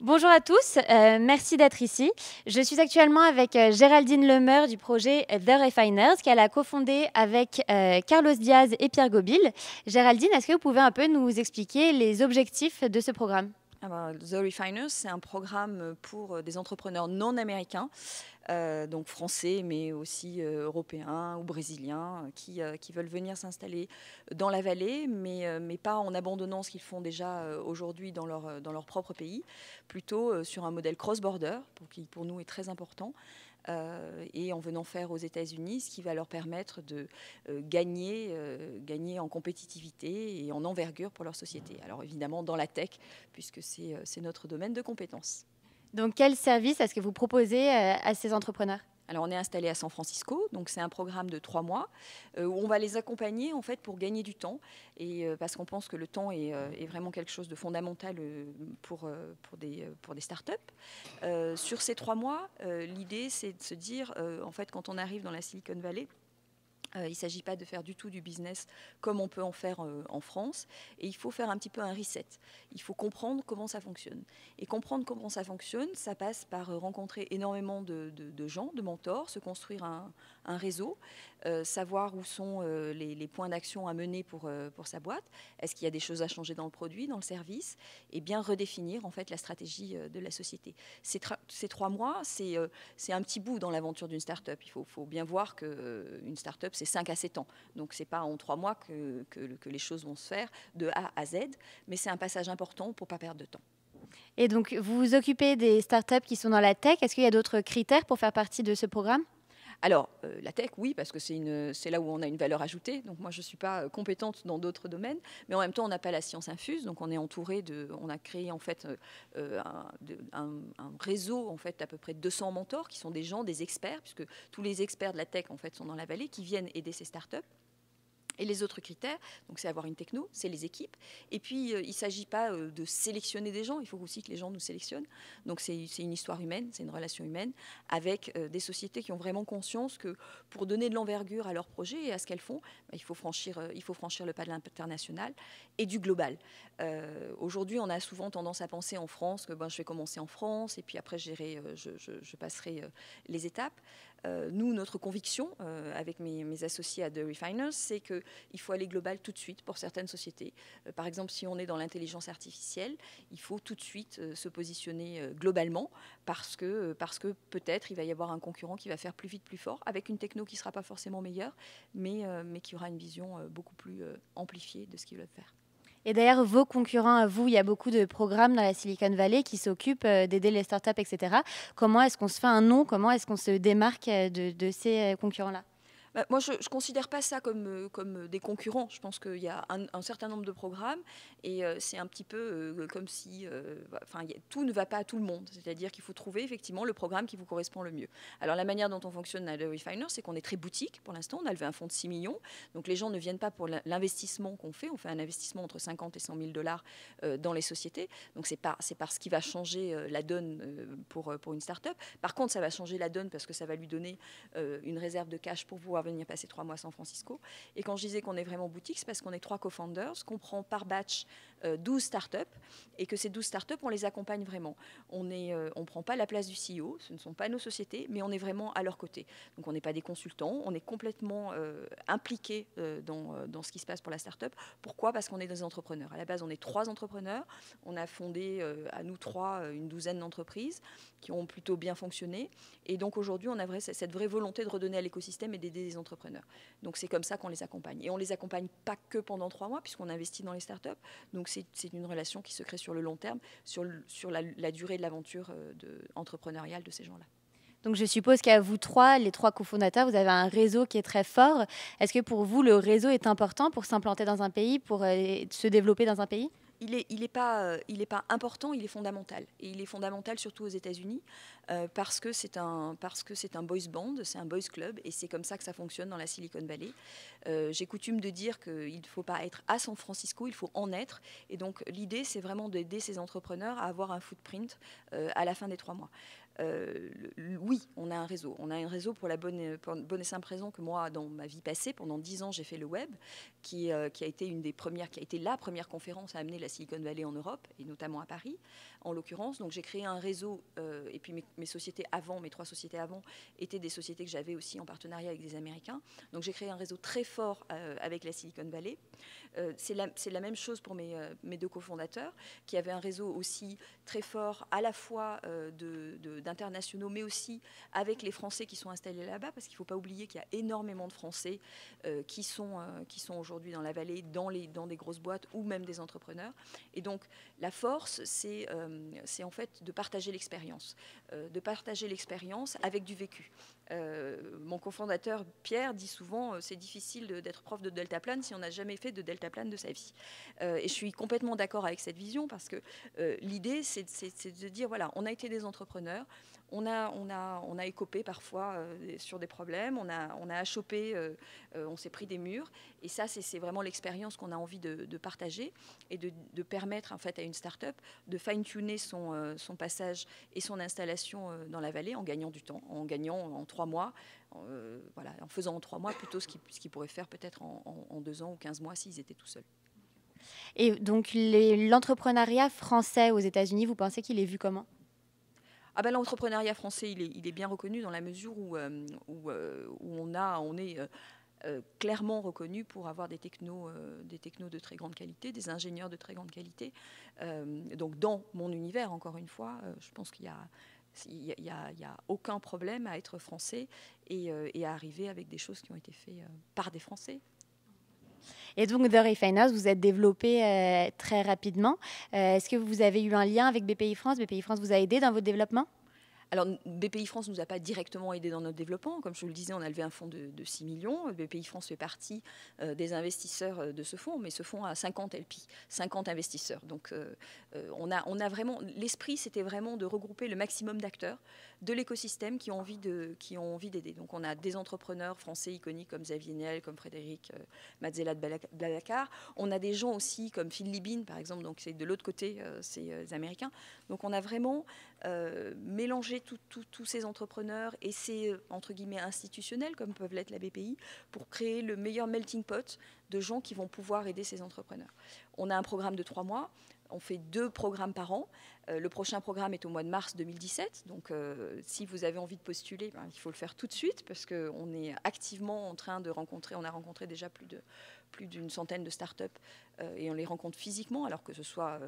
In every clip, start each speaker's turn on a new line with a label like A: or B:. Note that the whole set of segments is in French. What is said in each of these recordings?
A: Bonjour à tous, merci d'être ici. Je suis actuellement avec Géraldine Lemeur du projet The Refiners qu'elle a cofondé avec Carlos Diaz et Pierre Gobil. Géraldine, est-ce que vous pouvez un peu nous expliquer les objectifs de ce programme?
B: The Refiners, c'est un programme pour des entrepreneurs non américains, donc français, mais aussi européens ou brésiliens, qui veulent venir s'installer dans la vallée, mais pas en abandonnant ce qu'ils font déjà aujourd'hui dans leur propre pays, plutôt sur un modèle cross-border, qui pour nous est très important. Et en venant faire aux États-Unis, ce qui va leur permettre de gagner en compétitivité et en envergure pour leur société. Alors évidemment dans la tech, puisque c'est notre domaine de compétences.
A: Donc quel service est-ce que vous proposez à ces entrepreneurs?
B: Alors on est installé à San Francisco, donc c'est un programme de 3 mois où on va les accompagner en fait pour gagner du temps et parce qu'on pense que le temps est vraiment quelque chose de fondamental pour des startups. Sur ces 3 mois, l'idée c'est de se dire en fait quand on arrive dans la Silicon Valley, il ne s'agit pas de faire du tout du business comme on peut en faire en France. Et il faut faire un petit peu un reset. Il faut comprendre comment ça fonctionne. Et comprendre comment ça fonctionne, ça passe par rencontrer énormément de gens, de mentors, se construire un réseau, savoir où sont les points d'action à mener pour sa boîte. Est-ce qu'il y a des choses à changer dans le produit, dans le service? Et bien redéfinir en fait la stratégie de la société. Ces 3 mois, c'est un petit bout dans l'aventure d'une start-up. Il faut bien voir qu'une start-up, c'est 5 à 7 ans. Donc, ce n'est pas en 3 mois que les choses vont se faire de A à Z, mais c'est un passage important pour ne pas perdre de temps.
A: Et donc vous vous occupez des startups qui sont dans la tech. Est-ce qu'il y a d'autres critères pour faire partie de ce programme?
B: Alors, la tech, oui, parce que c'est là où on a une valeur ajoutée. Donc, moi, je ne suis pas compétente dans d'autres domaines. Mais en même temps, on n'a pas la science infuse. Donc, on est entouré on a créé, en fait, un réseau, en fait, d'à peu près 200 mentors, qui sont des gens, des experts, puisque tous les experts de la tech, en fait, sont dans la vallée, qui viennent aider ces startups. Et les autres critères, donc c'est avoir une techno, c'est les équipes. Et puis, il ne s'agit pas de sélectionner des gens, il faut aussi que les gens nous sélectionnent. Donc, c'est une histoire humaine, c'est une relation humaine, avec des sociétés qui ont vraiment conscience que pour donner de l'envergure à leurs projets et à ce qu'elles font, il faut franchir le pas de l'international et du global. Aujourd'hui, on a souvent tendance à penser en France que je vais commencer en France et puis après, je passerai les étapes. Nous, notre conviction, avec mes associés à The Refiners, c'est qu'il faut aller global tout de suite pour certaines sociétés. Par exemple, si on est dans l'intelligence artificielle, il faut tout de suite se positionner globalement parce que peut-être il va y avoir un concurrent qui va faire plus vite, plus fort, avec une techno qui ne sera pas forcément meilleure, mais qui aura une vision beaucoup plus amplifiée de ce qu'ils veulent faire.
A: Et d'ailleurs, vos concurrents à vous, il y a beaucoup de programmes dans la Silicon Valley qui s'occupent d'aider les startups, etc. Comment est-ce qu'on se fait un nom? Comment est-ce qu'on se démarque de ces concurrents-là?
B: Moi, je ne considère pas ça comme des concurrents. Je pense qu'il y a un certain nombre de programmes et c'est un petit peu comme si tout ne va pas à tout le monde. C'est-à-dire qu'il faut trouver effectivement le programme qui vous correspond le mieux. Alors la manière dont on fonctionne à The Refiner, c'est qu'on est très boutique pour l'instant. On a levé un fonds de 6 millions. Donc les gens ne viennent pas pour l'investissement qu'on fait. On fait un investissement entre 50 et 100 000 dollars dans les sociétés. Donc c'est parce qui va changer la donne pour une start-up. Par contre, ça va changer la donne parce que ça va lui donner une réserve de cash pour pouvoir venir passer 3 mois à San Francisco. Et quand je disais qu'on est vraiment boutique, c'est parce qu'on est 3 co-founders, qu'on prend par batch 12 startups et que ces 12 startups, on les accompagne vraiment. On ne prend pas la place du CEO, ce ne sont pas nos sociétés, mais on est vraiment à leur côté. Donc on n'est pas des consultants, on est complètement impliqués dans ce qui se passe pour la startup. Pourquoi? Parce qu'on est des entrepreneurs. À la base, on est 3 entrepreneurs. On a fondé à nous 3 une douzaine d'entreprises qui ont plutôt bien fonctionné. Et donc aujourd'hui, on a cette vraie volonté de redonner à l'écosystème et d'aider les entrepreneurs. Donc c'est comme ça qu'on les accompagne. Et on ne les accompagne pas que pendant 3 mois, puisqu'on investit dans les startups. Donc c'est une relation qui se crée sur le long terme, sur la durée de l'aventure entrepreneuriale de ces gens-là.
A: Donc je suppose qu'à vous trois, les trois cofondateurs, vous avez un réseau qui est très fort. Est-ce que pour vous, le réseau est important pour s'implanter dans un pays, pour se développer dans un pays?
B: Il est pas important, il est fondamental. Et il est fondamental surtout aux États-Unis parce que c'est un boys band, c'est un boys club, et c'est comme ça que ça fonctionne dans la Silicon Valley. J'ai coutume de dire qu'il ne faut pas être à San Francisco, il faut en être. Et donc l'idée, c'est vraiment d'aider ces entrepreneurs à avoir un footprint à la fin des 3 mois. Oui, on a un réseau. On a un réseau pour la bonne et simple raison que moi, dans ma vie passée, pendant 10 ans, j'ai fait le web, qui a été qui a été la première conférence à amener la Silicon Valley en Europe, et notamment à Paris, en l'occurrence. Donc j'ai créé un réseau, et puis mes sociétés avant, mes 3 sociétés avant, étaient des sociétés que j'avais aussi en partenariat avec des Américains. Donc j'ai créé un réseau très fort avec la Silicon Valley. C'est la même chose pour mes 2 cofondateurs, qui avaient un réseau aussi très fort, à la fois d'internationaux, mais aussi avec les Français qui sont installés là-bas, parce qu'il ne faut pas oublier qu'il y a énormément de Français qui sont aujourd'hui dans la vallée, dans des grosses boîtes ou même des entrepreneurs. Et donc la force, c'est en fait de partager l'expérience, avec du vécu. Mon cofondateur Pierre dit souvent c'est difficile d'être prof de deltaplane si on n'a jamais fait de deltaplane de sa vie. Et je suis complètement d'accord avec cette vision, parce que l'idée c'est de dire voilà, on a été des entrepreneurs, on a écopé parfois sur des problèmes, on a achoppé, on s'est pris des murs, et ça c'est vraiment l'expérience qu'on a envie de partager, et de permettre en fait à une start-up de fine-tuner son passage et son installation dans la vallée en gagnant du temps, en gagnant en 3 mois, voilà, en faisant en 3 mois plutôt ce qu'ils pourraient faire peut-être en 2 ans ou 15 mois s'ils étaient tout seuls.
A: Et donc l'entrepreneuriat français aux États-Unis, vous pensez qu'il est vu comment ?
B: Ah ben, l'entrepreneuriat français, il est bien reconnu dans la mesure où on est clairement reconnu pour avoir des technos de très grande qualité, des ingénieurs de très grande qualité. Donc dans mon univers, encore une fois, je pense qu'il y a aucun problème à être français et à arriver avec des choses qui ont été faites par des Français.
A: Et donc, The Refiners, vous êtes développé très rapidement. Est-ce que vous avez eu un lien avec BPI France ? BPI France vous a aidé dans votre développement ?
B: Alors, BPI France ne nous a pas directement aidé dans notre développement. Comme je vous le disais, on a levé un fonds de 6 millions. BPI France fait partie des investisseurs de ce fonds, mais ce fonds a 50 LP, 50 investisseurs. Donc, on a vraiment... L'esprit, c'était vraiment de regrouper le maximum d'acteurs de l'écosystème qui ont envie d'aider. Donc, on a des entrepreneurs français iconiques comme Xavier Niel, comme Frédéric Mazzella de Blablacar. On a des gens aussi comme Phil Libin, par exemple. Donc, c'est de l'autre côté, c'est les Américains. Donc, on a vraiment mélanger tous ces entrepreneurs et ces, entre guillemets, institutionnels, comme peuvent l'être la BPI, pour créer le meilleur melting pot de gens qui vont pouvoir aider ces entrepreneurs. On a un programme de 3 mois. On fait 2 programmes par an. Le prochain programme est au mois de mars 2017. Donc, si vous avez envie de postuler, il faut le faire tout de suite, parce qu'on est activement en train de rencontrer, on a rencontré déjà plus d'une centaine de startups, et on les rencontre physiquement, alors que ce soit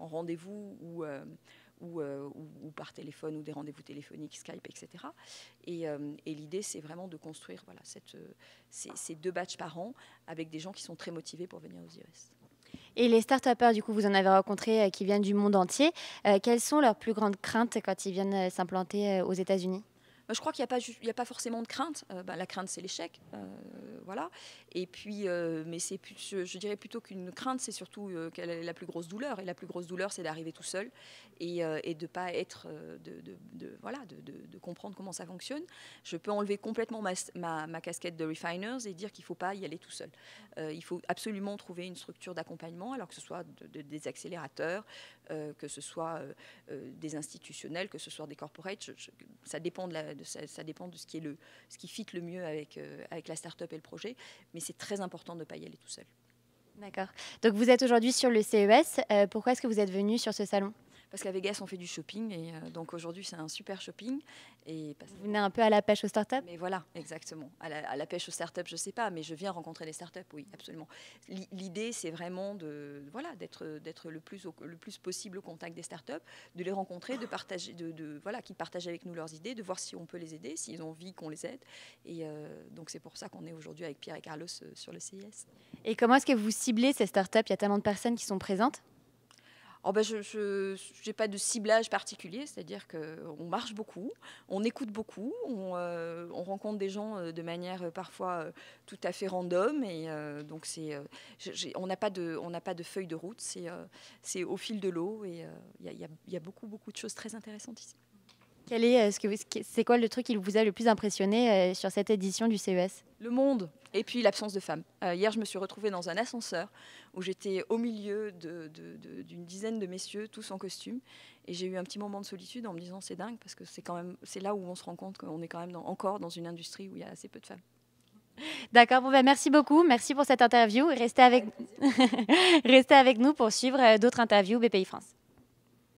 B: en rendez-vous ou par téléphone, ou des rendez-vous téléphoniques, Skype, etc. Et l'idée, c'est vraiment de construire ces 2 batchs par an avec des gens qui sont très motivés pour venir aux IES.
A: Et les start-upers, du coup, vous en avez rencontré qui viennent du monde entier. Quelles sont leurs plus grandes craintes quand ils viennent s'implanter aux États-Unis ?
B: Je crois qu'il n'y a pas forcément de crainte. La crainte, c'est l'échec. Voilà. Et puis, mais je dirais plutôt qu'une crainte, c'est surtout quelle est la plus grosse douleur. Et la plus grosse douleur, c'est d'arriver tout seul et de ne pas être, de comprendre comment ça fonctionne. Je peux enlever complètement ma casquette de refiners et dire qu'il ne faut pas y aller tout seul. Il faut absolument trouver une structure d'accompagnement, alors que ce soit des accélérateurs, que ce soit des institutionnels, que ce soit des corporates. Ça dépend ça dépend de ce qui fit le mieux avec la start-up et le projet, mais c'est très important de ne pas y aller tout seul.
A: D'accord. Donc vous êtes aujourd'hui sur le CES. Pourquoi est-ce que vous êtes venu sur ce salon ?
B: Parce qu'à Vegas, on fait du shopping, et donc aujourd'hui, c'est un super shopping.
A: Vous venez un peu à la pêche aux startups ?
B: Mais voilà, exactement. À la pêche aux startups, je ne sais pas, mais je viens rencontrer des startups, oui, absolument. L'idée, c'est vraiment d'être le plus possible au contact des startups, de les rencontrer, de partager, qu'ils partagent avec nous leurs idées, de voir si on peut les aider, s'ils ont envie qu'on les aide. Et donc, c'est pour ça qu'on est aujourd'hui avec Pierre et Carlos sur le CIS.
A: Et comment est-ce que vous ciblez ces startups ? Il y a tellement de personnes qui sont présentes.
B: Je n'ai pas de ciblage particulier, c'est-à-dire qu'on marche beaucoup, on écoute beaucoup, on rencontre des gens de manière parfois tout à fait random, et donc on n'a pas de feuille de route, c'est au fil de l'eau, et il y a beaucoup de choses très intéressantes ici.
A: C'est quoi le truc qui vous a le plus impressionné sur cette édition du CES?
B: Le monde et puis l'absence de femmes. Hier, je me suis retrouvée dans un ascenseur où j'étais au milieu d'une dizaine de messieurs, tous en costume. Et j'ai eu un petit moment de solitude en me disant c'est dingue parce que c'est là où on se rend compte qu'on est quand même encore dans une industrie où il y a assez peu de femmes.
A: D'accord, bon, merci beaucoup. Merci pour cette interview. Restez avec nous pour suivre d'autres interviews BPI France.